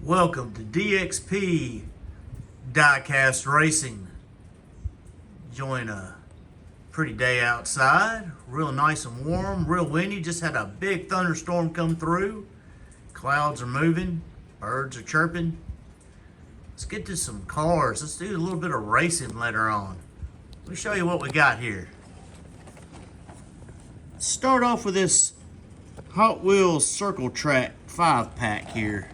Welcome to DXP Diecast Racing. Enjoying a pretty day outside. Real nice and warm, real windy. Just had a big thunderstorm come through. Clouds are moving, birds are chirping. Let's get to some cars. Let's do a little bit of racing later on. Let me show you what we got here. Let's start off with this Hot Wheels Circle Track 5-pack here.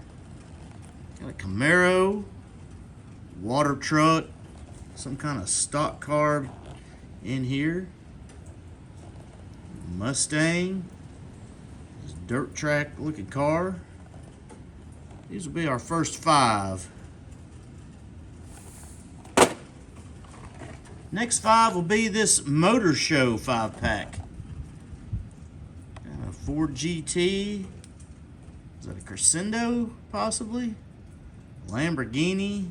Got a Camaro, water truck, some kind of stock car in here. Mustang, this dirt track looking car. These will be our first 5. Next 5 will be this Motor Show 5-pack. Got a Ford GT. Is that a Crescendo, possibly? Lamborghini.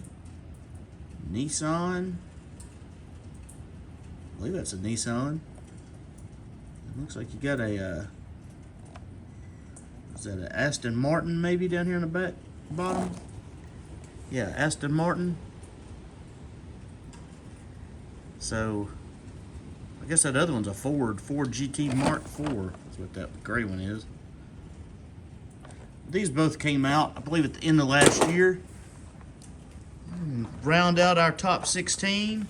Nissan. I believe that's a Nissan. It looks like you got a, is that an Aston Martin maybe down here in the back, bottom? Yeah, Aston Martin. So, I guess that other one's a Ford GT Mark IV. That's what that gray one is. These both came out, I believe, at the end of last year. Round out our top 16.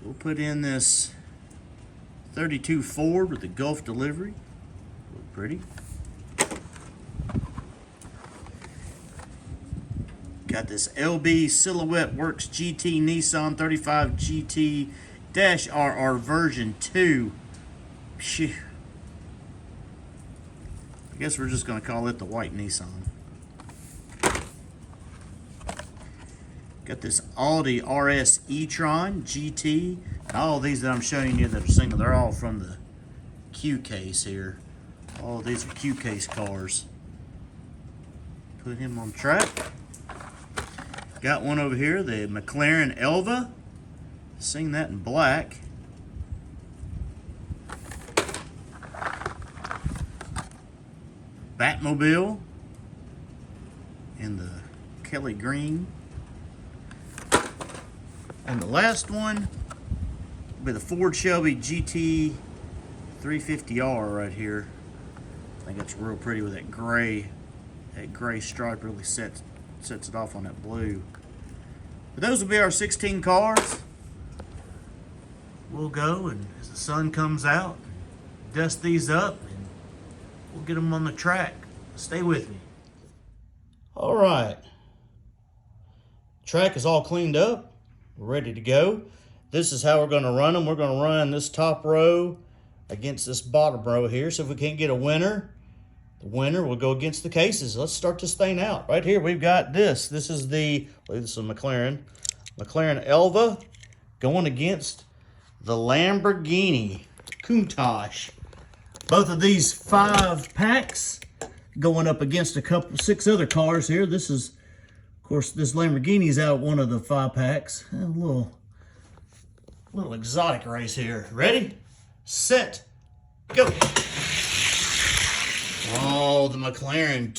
We'll put in this 32 Ford with the Gulf delivery. Look pretty. Got this LB Silhouette Works GT Nissan 35 GT-RR version 2. Phew. I guess we're just going to call it the white Nissan. Got this Audi RS e-tron GT. All these that I'm showing you that are single, they're all from the Q case here. All these are Q case cars. Put him on track. Got one over here, the McLaren Elva. Seen that in black. Batmobile in the Kelly green. And the last one will be the Ford Shelby GT 350R right here. I think it's real pretty with that gray stripe really sets it off on that blue. But those will be our 16 cars. We'll go, and as the sun comes out, dust these up, and we'll get them on the track. Stay with me. All right. Track is all cleaned up. We're ready to go. This is how we're going to run them. We're going to run this top row against this bottom row here. So if we can't get a winner, the winner will go against the cases. Let's start this thing out. Right here, we've got this. This is the, I believe this is a McLaren Elva going against the Lamborghini Countach. Both of these 5 packs going up against a couple, 6 other cars here. This is, of course, this Lamborghini's out one of the 5 packs. A little exotic race here. Ready, set, go. Oh, the McLaren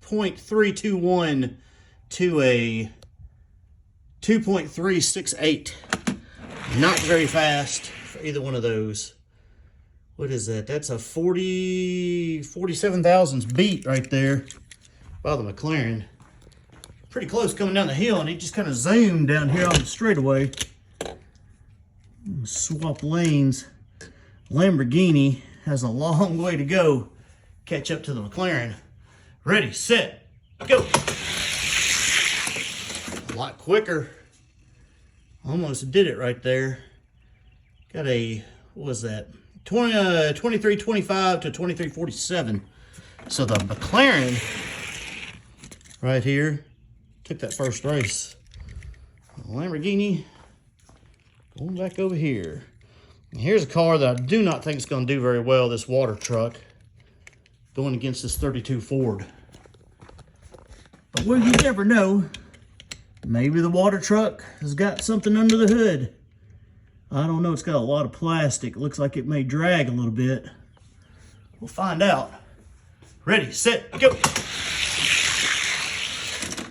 2.321 to a 2.368. Not very fast for either one of those. What is that? That's a 47 thousandths beat right there by the McLaren. Pretty close coming down the hill, and he just kind of zoomed down here on the straightaway. Swap lanes. Lamborghini has a long way to go. Catch up to the McLaren. Ready, set, go. A lot quicker. Almost did it right there. Got a, what was that? 23.25 to 23.47. So the McLaren right here took that first race. Lamborghini going back over here. And here's a car that I do not think is going to do very well, this water truck, going against this 32 Ford. But well, you never know. Maybe the water truck has got something under the hood. I don't know, it's got a lot of plastic. Looks like it may drag a little bit. We'll find out. Ready, set, go.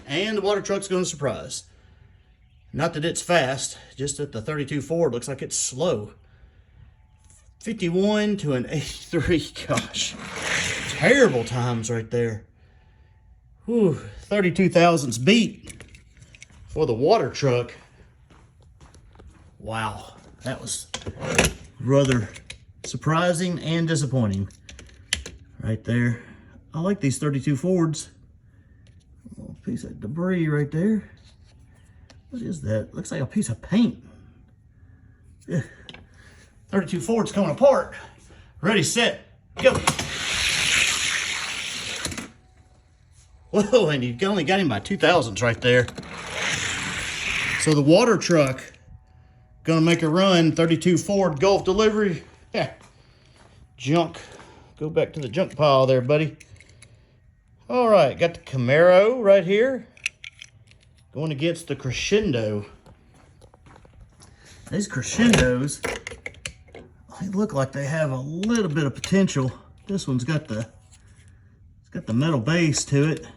And the water truck's going to surprise. Not that it's fast, just that the 32 Ford looks like it's slow. 51 to an 83. Gosh, terrible times right there. Whew, 32 thousandths beat for the water truck. Wow, that was rather surprising and disappointing right there. I like these 32 Fords. A little piece of debris right there. What is that? Looks like a piece of paint. Ugh. 32 Ford's coming apart. Ready, set, go. Whoa, and you only got him by 2 thousandths right there. So the water truck gonna make a run. 32 Ford Gulf delivery. Yeah. Junk. Go back to the junk pile there, buddy. All right, got the Camaro right here. Going against the Crescendo. These Crescendos, they look like they have a little bit of potential. This one's got the metal base to it.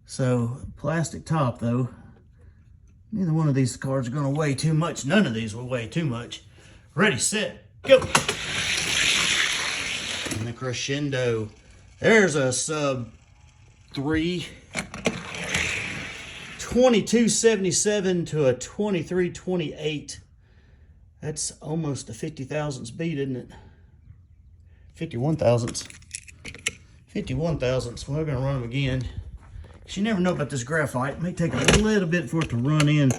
So plastic top though. Neither one of these cars are gonna weigh too much. None of these will weigh too much. Ready, set, go. And the Crescendo. There's a sub 3. 2277 to a 2328. That's almost a 50 thousandths beat, isn't it? 51 thousandths. 51 thousandths. We're going to run them again. You never know about this graphite. It may take a little bit for it to run in,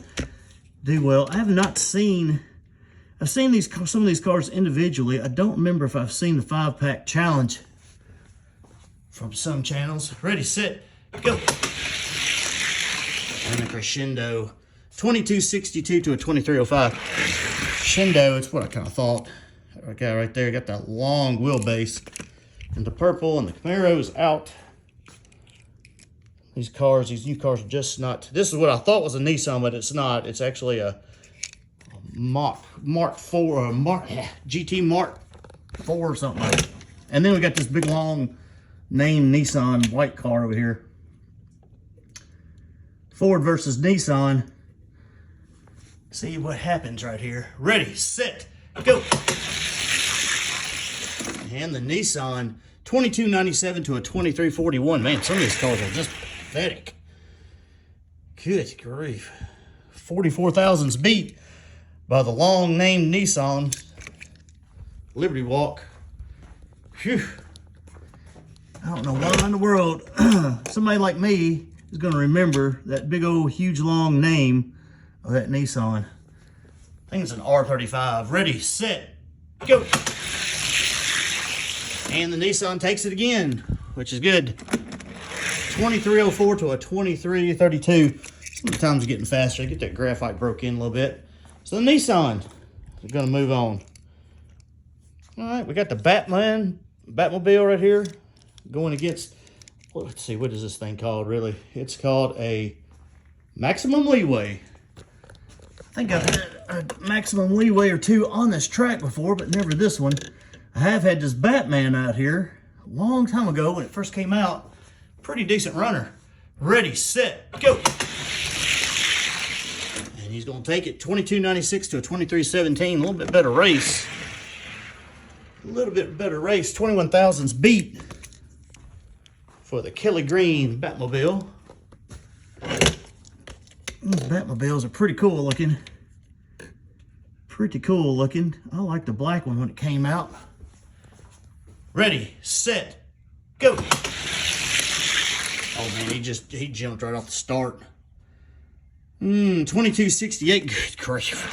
do well. I have not seen, I've seen some of these cars individually. I don't remember if I've seen the 5-pack challenge from some channels. Ready, set, go. And the Crescendo, 2262 to a 2305. Crescendo, it's what I kind of thought. Okay, right there, got that long wheelbase. And the purple and the Camaro is out. These new cars are just not, this is what I thought was a Nissan, but it's not. It's actually a Mark 4, or GT Mark 4 or something like that. And then we got this big long name Nissan white car over here. Ford versus Nissan. See what happens right here. Ready, set, go. And the Nissan, 2297 to a 2341. Man, some of these cars are just pathetic. Good grief. 44 thousandths beat by the long named Nissan. Liberty Walk. Phew. I don't know why in the world somebody like me is going to remember that big old huge long name of that Nissan. I think it's an R35. Ready, set, go. And the Nissan takes it again, which is good. 2304 to a 2332. Sometimes getting faster. Get that graphite broke in a little bit. So the Nissan is going to move on. All right, we got the Batmobile right here going against, well, let's see, what is this thing called really? It's called a Maximum Leeway. I think I've had a Maximum Leeway or two on this track before, but never this one. I have had this Batman out here a long time ago when it first came out. Pretty decent runner. Ready, set, go. And he's going to take it 2296 to a 2317. A little bit better race. A little bit better race. 21 thousandths beat for the Kelly Green Batmobile. These Batmobiles are pretty cool looking. Pretty cool looking. I like the black one when it came out. Ready, set, go. Oh man, he jumped right off the start. 2268, good grief.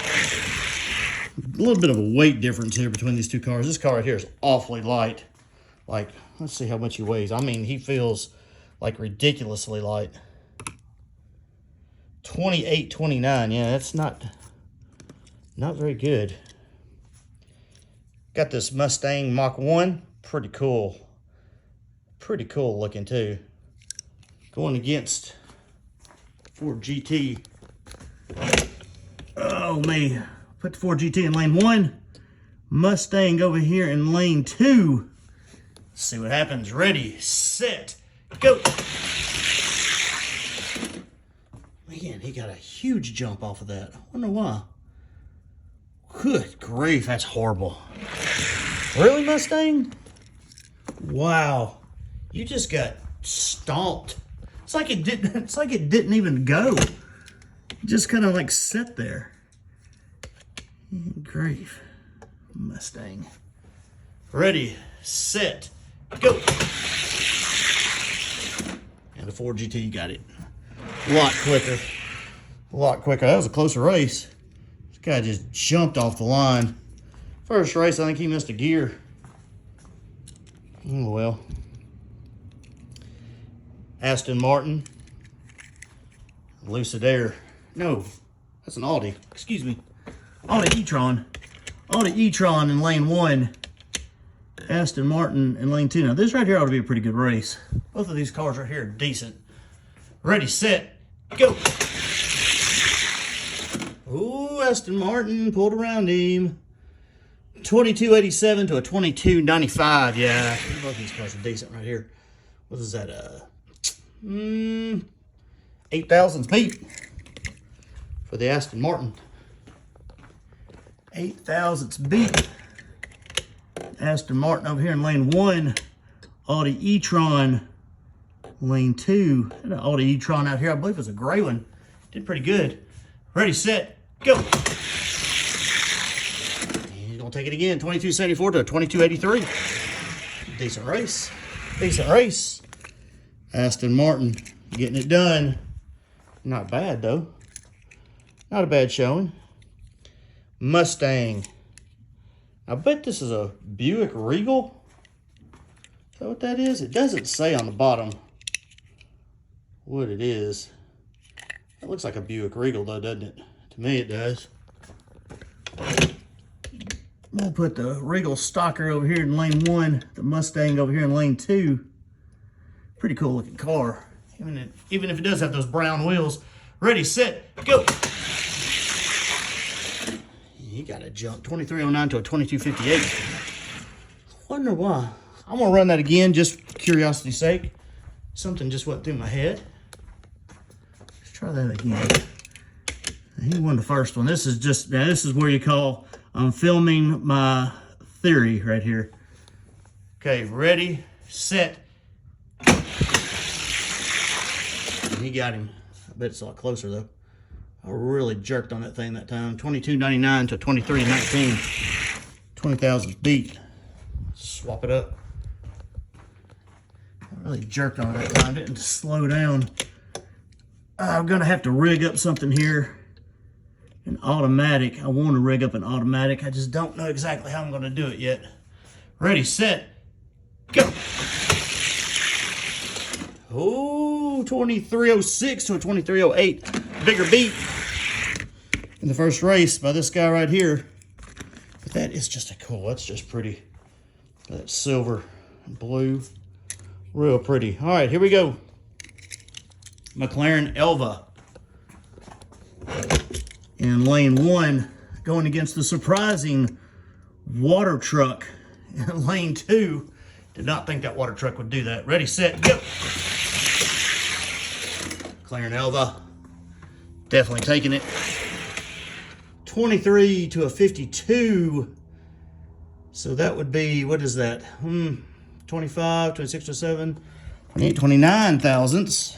A little bit of a weight difference here between these two cars. This car right here is awfully light. Like, let's see how much he weighs. I mean, he feels like ridiculously light. 2829, yeah, that's not very good. Got this Mustang Mach 1, pretty cool. Pretty cool looking too. Going against Ford GT. Oh me, put the Ford GT in lane 1. Mustang over here in lane 2. Let's see what happens. Ready, set, go. Again, he got a huge jump off of that. I wonder why. Good grief, that's horrible. Really, Mustang? Wow. You just got stomped. It's like it didn't even go. It just kind of like sat there. Good grief. Mustang. Ready, set, go. And the Ford GT got it. A lot quicker. A lot quicker. That was a closer race. This guy just jumped off the line. First race, I think he missed a gear. Oh, well. Aston Martin. Lucid Air. No, that's an Audi. Excuse me. Audi e-tron. Audi e-tron in lane 1. Aston Martin in lane 2. Now, this right here ought to be a pretty good race. Both of these cars right here are decent. Ready, set, go. Ooh, Aston Martin pulled around him. 2287 to a 2295. Yeah, both these cars are decent right here. What is that? 8 thousandths beat for the Aston Martin. 8 thousandths beat. Aston Martin over here in lane 1. Audi e-tron lane 2. And an Audi e-tron out here, I believe it was a gray one. Did pretty good. Ready, set, go. And he's gonna take it again. 2274 to a 2283. Decent race. Decent race. Aston Martin getting it done. Not bad though. Not a bad showing. Mustang. I bet this is a Buick Regal. Is that what that is? It doesn't say on the bottom what it is. It looks like a Buick Regal though, doesn't it? To me it does. We'll put the Regal Stalker over here in lane 1, the Mustang over here in lane 2. Pretty cool looking car. Even if it does have those brown wheels. Ready, set, go. He got a jump. 2309 to a 2258. Wonder why. I'm gonna run that again, just for curiosity's sake. Something just went through my head. Let's try that again. He won the first one. This is just, now this is where you call, I'm filming my theory right here. Okay, ready, set. And he got him. I bet it's a lot closer though. I really jerked on that thing that time. 2299 to 2319. 20 thousandths beat. Swap it up. I really jerked on it that time. Didn't slow down. I'm gonna have to rig up something here. An automatic. I want to rig up an automatic. I just don't know exactly how I'm gonna do it yet. Ready, set, go. Oh, 2306 to a 2308. Bigger beat in the first race by this guy right here. But that is just a cool, that's just pretty. That silver and blue, real pretty. All right, here we go. McLaren Elva in lane 1, going against the surprising water truck in lane 2. Did not think that water truck would do that. Ready, set, go. McLaren Elva. Definitely taking it. 23 to a 52. So that would be, what is that? 25, 26 to 7, 28, 29 thousandths.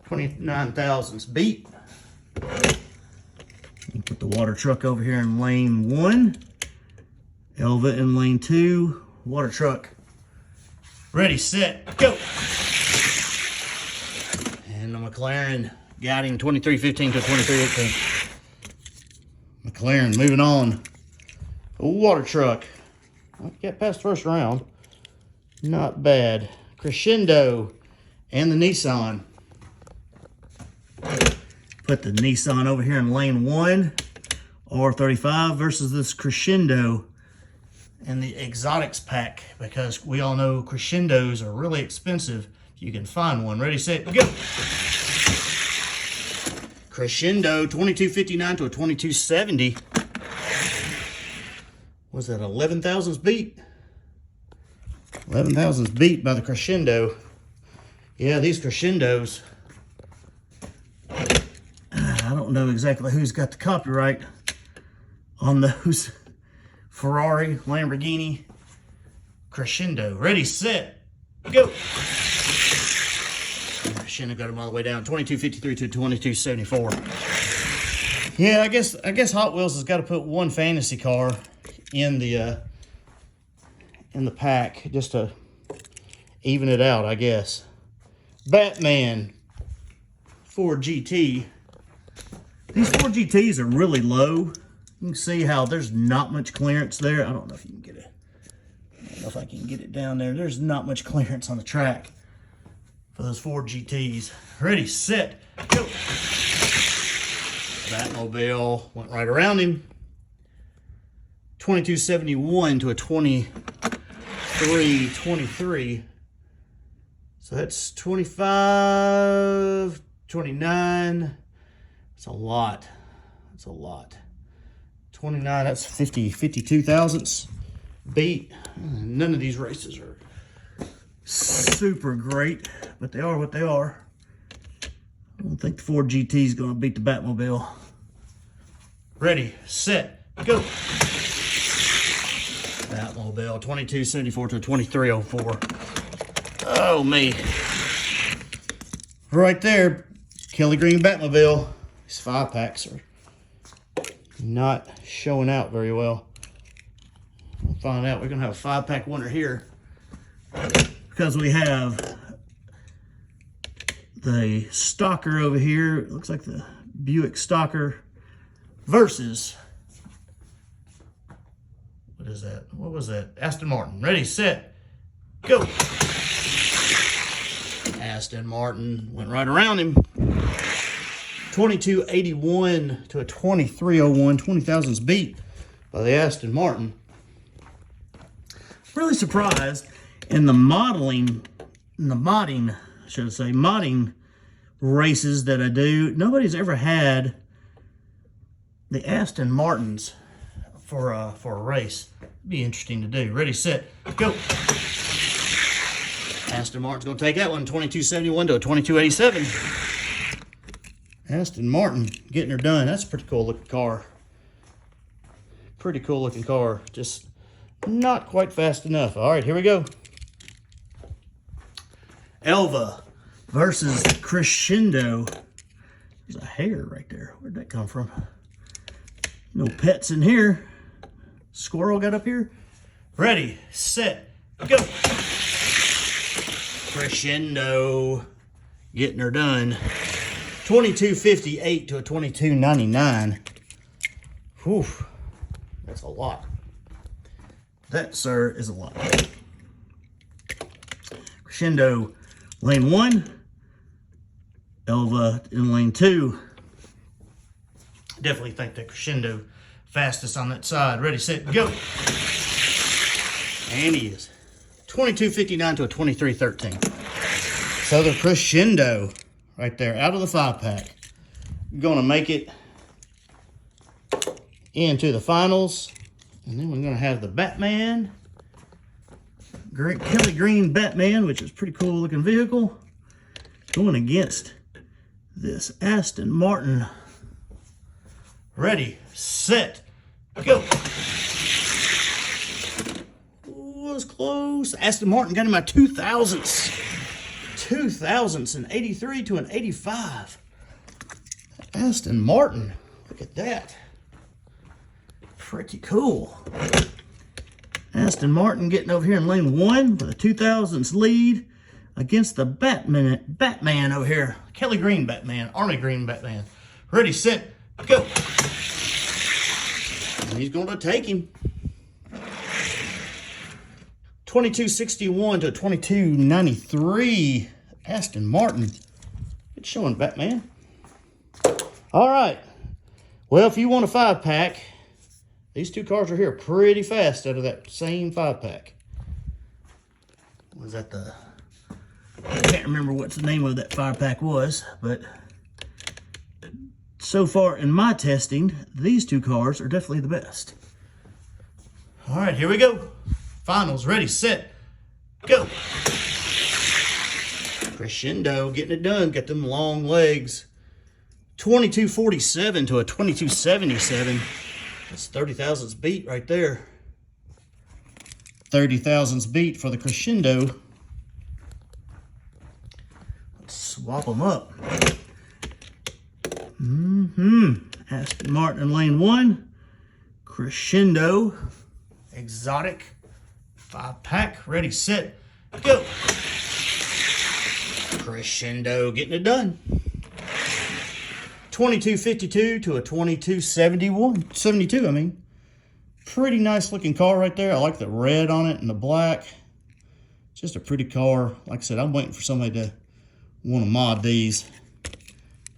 29 thousandths beat. Put the water truck over here in lane 1. Elva in lane 2. Water truck. Ready, set, go. And the McLaren got him 2315 to 2318. McLaren moving on. A water truck. Well, got past the first round. Not bad. Crescendo and the Nissan. Put the Nissan over here in lane 1. R35 versus this Crescendo and the exotics pack, because we all know Crescendos are really expensive. You can find one. Ready, set, go. Crescendo 2259 to a 2270. Was that 11 thousandths beat? 11 thousandths beat by the Crescendo. Yeah, these Crescendos, don't know exactly who's got the copyright on those. Ferrari, Lamborghini, Crescendo. Ready, set, go. Crescendo got him all the way down. 2253 to 2274. Yeah, I guess Hot Wheels has got to put one fantasy car in the pack just to even it out, I guess. Batman Ford GT. These Ford GTs are really low. You can see how there's not much clearance there. I don't know if you can get it. I don't know if I can get it down there. There's not much clearance on the track for those Ford GTs. Ready, set, go. Batmobile went right around him. 2271 to a 2323. So that's 25, 29. That's a lot. That's a lot. 29, that's 52 thousandths beat. None of these races are super great, but they are what they are. I don't think the Ford GT is going to beat the Batmobile. Ready, set, go. Batmobile, 2274 to 2304. Oh, me. Right there, Kelly Green Batmobile. These 5-packs are not showing out very well. We'll find out. We're going to have a 5-pack winner here because we have the Stalker over here. It looks like the Buick Stalker versus, what is that? What was that? Aston Martin. Ready, set, go. Aston Martin went right around him. 2281 to a 2301, 20 thousandths beat by the Aston Martin. Really surprised in the modding races that I do. Nobody's ever had the Aston Martins for a race. It'd be interesting to do. Ready, set, go. Aston Martin's going to take that one, 2271 to a 2287. Aston Martin getting her done. That's a pretty cool looking car. Pretty cool looking car. Just not quite fast enough. All right, here we go. Elva versus Crescendo. There's a hair right there. Where'd that come from? No pets in here. Squirrel got up here. Ready, set, go. Crescendo getting her done. 2258 to a 2299. Whew, that's a lot. That, sir, is a lot. Crescendo, lane 1. Elva in lane 2. Definitely think that Crescendo fastest on that side. Ready, set, go. And he is. 2259 to a 2313. So the Crescendo right there, out of the 5-pack. Going to make it into the finals. And then we're going to have the Batman. Kelly Green Batman, which is a pretty cool looking vehicle. Going against this Aston Martin. Ready, set, go. Was close. Aston Martin got him at 2 thousandths. 2 thousandths, an 83 to an 85. Aston Martin, look at that. Pretty cool. Aston Martin getting over here in lane 1 with a 2 thousandths lead against the Batman over here. Kelly Green Batman, Army Green Batman. Ready, set, go. And he's going to take him. 2261 to 2293. Aston Martin. It's showing Batman. All right. Well, if you want a 5-pack, these 2 cars are here pretty fast out of that same 5-pack. Was that the... I can't remember what the name of that 5-pack was, but so far in my testing, these 2 cars are definitely the best. All right, here we go. Finals, ready, set, go. Crescendo getting it done. Got them long legs. 2247 to a 2277. That's 30 thousandths beat right there. 30 thousandths beat for the Crescendo. Let's swap them up. Aston Martin in lane 1. Crescendo. Exotic. 5-pack. Ready, set, go. Crescendo getting it done. 2252 to a 2272, I mean. Pretty nice looking car right there. I like the red on it and the black. Just a pretty car. Like I said, I'm waiting for somebody to want to mod these.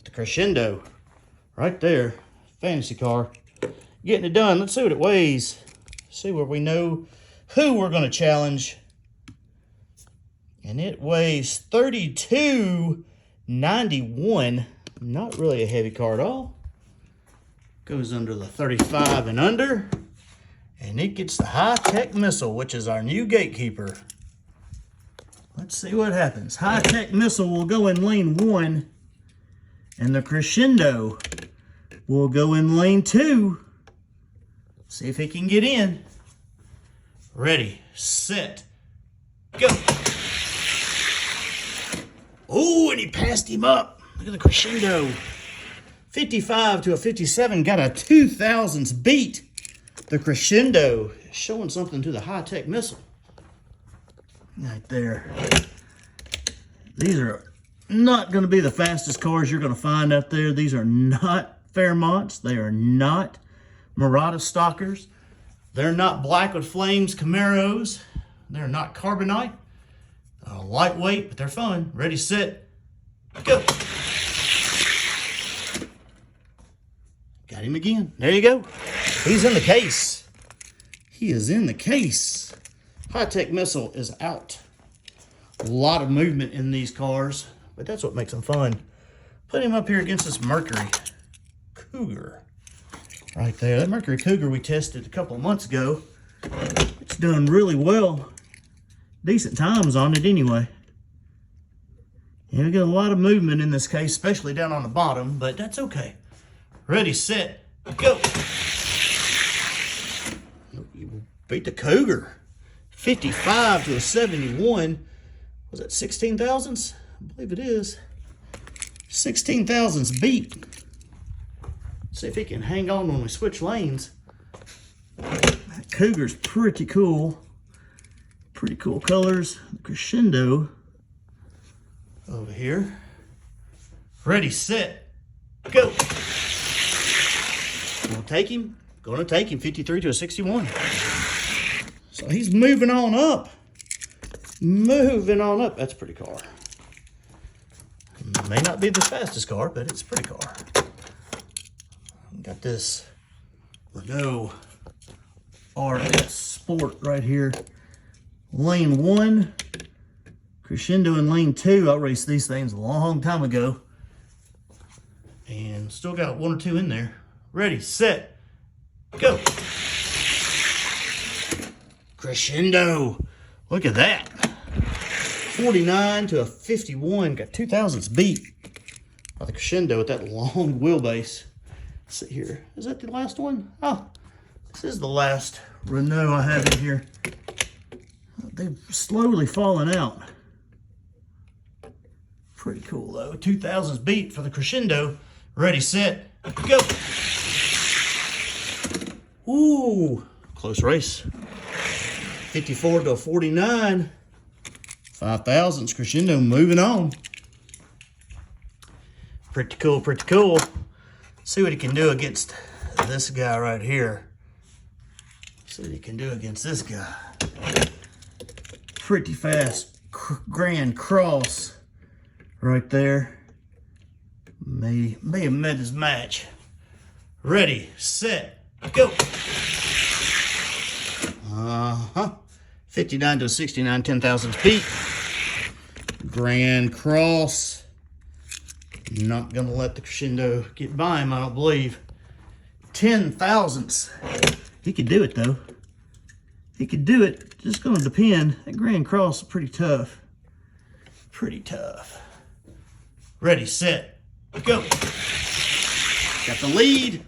The Crescendo right there. Fantasy car. Getting it done. Let's see what it weighs. See where we know who we're going to challenge. And it weighs 3291. Not really a heavy car at all. Goes under the 35 and under. And it gets the high-tech missile, which is our new Gatekeeper. Let's see what happens. High-tech missile will go in lane 1. And the Crescendo will go in lane 2. See if he can get in. Ready, set, go. Oh, and he passed him up. Look at the Crescendo. 55 to a 57, got a 2 thousandths beat. The Crescendo is showing something to the high-tech missile. Right there. These are not going to be the fastest cars you're going to find out there. These are not Fairmonts. They are not Murata Stalkers. They're not Black with Flames Camaros. They're not Carbonite. Lightweight, but they're fun. Ready, set, go. Got him again. There you go. He's in the case. He is in the case. High-tech missile is out. A lot of movement in these cars, but that's what makes them fun. Put him up here against this Mercury Cougar. Right there. That Mercury Cougar we tested a couple of months ago. It's done really well. Decent times on it anyway. Yeah, we got a lot of movement in this case, especially down on the bottom, but that's okay. Ready, set, go. You beat the Cougar. 55 to a 71. Was that 16 thousandths? I believe it is. 16 thousandths beat. See if he can hang on when we switch lanes. That Cougar's pretty cool. Pretty cool colors. Crescendo over here. Ready, set, go. Gonna take him. Gonna take him. 53 to a 61. So he's moving on up. Moving on up. That's a pretty car. May not be the fastest car, but it's a pretty car. Got this Renault RS Sport right here. Lane 1. Crescendo in lane 2. I raced these things a long time ago. And still got 1 or 2 in there. Ready, set, go. Crescendo. Look at that. 49 to a 51. Got 2 thousandths beat by the Crescendo with that long wheelbase. Let's see here. Is that the last one? Oh, this is the last Renault I have in here. They've slowly fallen out. Pretty cool though. 2 thousandths beat for the Crescendo. Ready, set, go. Ooh, close race. 54 to a 49. 5 thousandths. Crescendo moving on. Pretty cool, pretty cool. See what he can do against this guy right here. See what he can do against this guy. Pretty fast Grand Cross right there. May have met his match. Ready, set, go. 59 to 69, 10 thousandths beat. Grand Cross. Not gonna let the Crescendo get by him, I don't believe. 10 thousandths. He could do it though. He could do it. Just gonna depend. That Grand Cross is pretty tough. Pretty tough. Ready, set, go. Got the lead.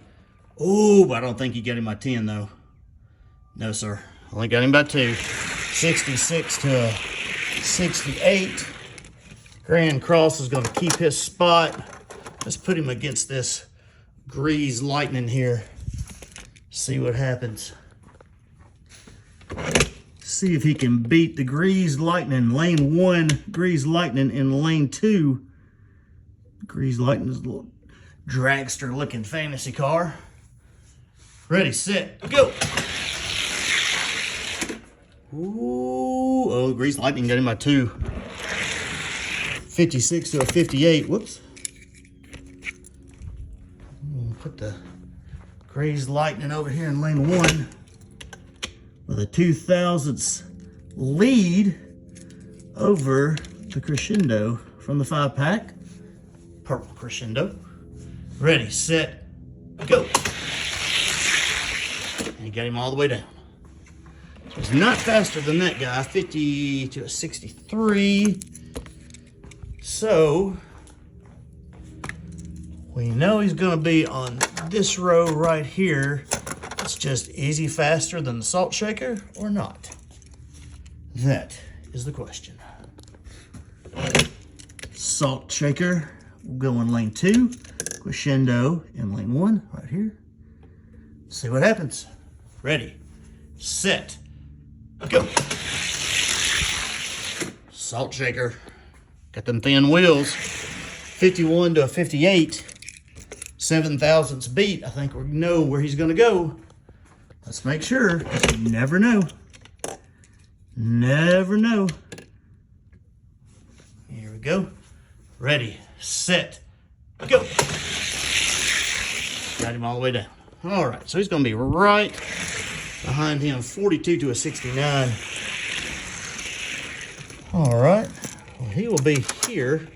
Oh, but I don't think he got him by 10, though. No, sir. Only got him by 2. 66 to 68. Grand Cross is going to keep his spot. Let's put him against this Grease Lightning here. See what happens. See if he can beat the Grease Lightning. Lane 1, Grease Lightning in lane 2. Grease Lightning's a little dragster looking fantasy car. Ready, set, go. Ooh, oh, Grease Lightning got him by 2. 56 to a 58. Whoops. Put the Grease Lightning over here in lane 1 with a 2,000ths lead over the Crescendo from the 5-pack. Purple Crescendo. Ready, set, go. And he got him all the way down. So it's not faster than that guy, 50 to a 63. So we know he's going to be on this row right here. It's just, is he faster than the Salt Shaker or not? That is the question. Salt Shaker will go in lane 2. Crescendo in lane 1 right here. See what happens. Ready, set, go. Salt Shaker. Got them thin wheels. 51 to a 58. 7,000ths beat. I think we know where he's going to go. Let's make sure. You never know. Never know. Here we go. Ready, set, go. Got him all the way down. All right, so he's going to be right behind him, 42 to a 69. All right, well, he will be here.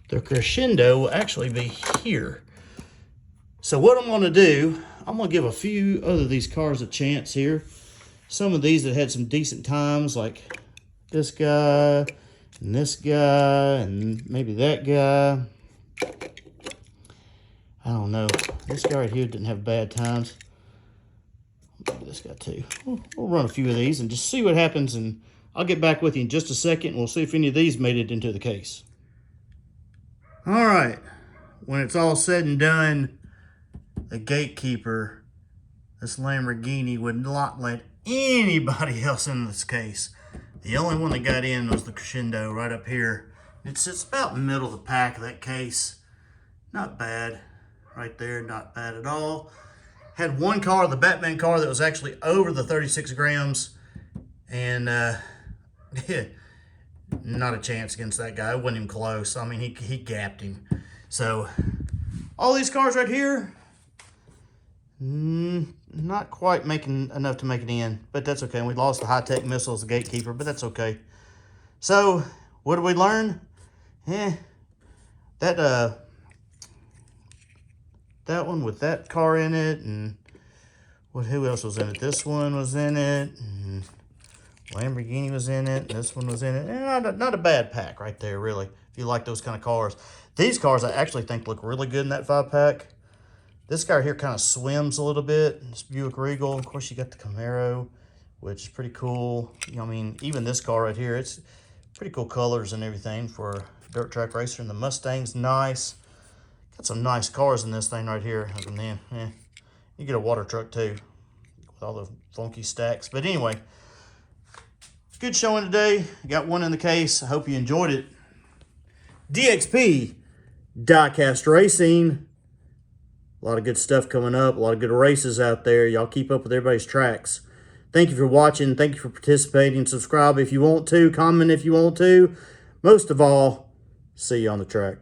The Crescendo will actually be here. So what I'm going to do, I'm going to give a few other of these cars a chance here. Some of these that had some decent times, like this guy, and this guy, and maybe that guy. I don't know. This guy right here didn't have bad times. Maybe this guy too. We'll run a few of these and just see what happens, and I'll get back with you in just a second, and we'll see if any of these made it into the case. All right. When it's all said and done, the Gatekeeper, this Lamborghini, would not let anybody else in this case. The only one that got in was the Crescendo right up here. It sits about in the middle of the pack of that case. Not bad. Right there, not bad at all. Had one car, the Batman car, that was actually over the 36 grams. And not a chance against that guy. It wasn't even close. I mean, he gapped him. So, all these cars right here, not quite making enough to make it in. But that's okay. We lost the high-tech missiles, the Gatekeeper, but that's okay. So, what did we learn? That one with that car in it, and who else was in it? This one was in it, and Lamborghini was in it, and this one was in it. Not a bad pack right there, really, if you like those kind of cars. These cars I actually think look really good in that 5-pack. This guy here kind of swims a little bit. This Buick Regal. Of course, you got the Camaro, which is pretty cool. You know, I mean, even this car right here, it's pretty cool colors and everything for a dirt track racer. And the Mustang's nice. Got some nice cars in this thing right here. And then, you get a water truck too, with all the funky stacks. But anyway, good showing today. Got one in the case. I hope you enjoyed it. DXP Diecast Racing. A lot of good stuff coming up. A lot of good races out there. Y'all keep up with everybody's tracks. Thank you for watching. Thank you for participating. Subscribe if you want to. Comment if you want to. Most of all, see you on the track.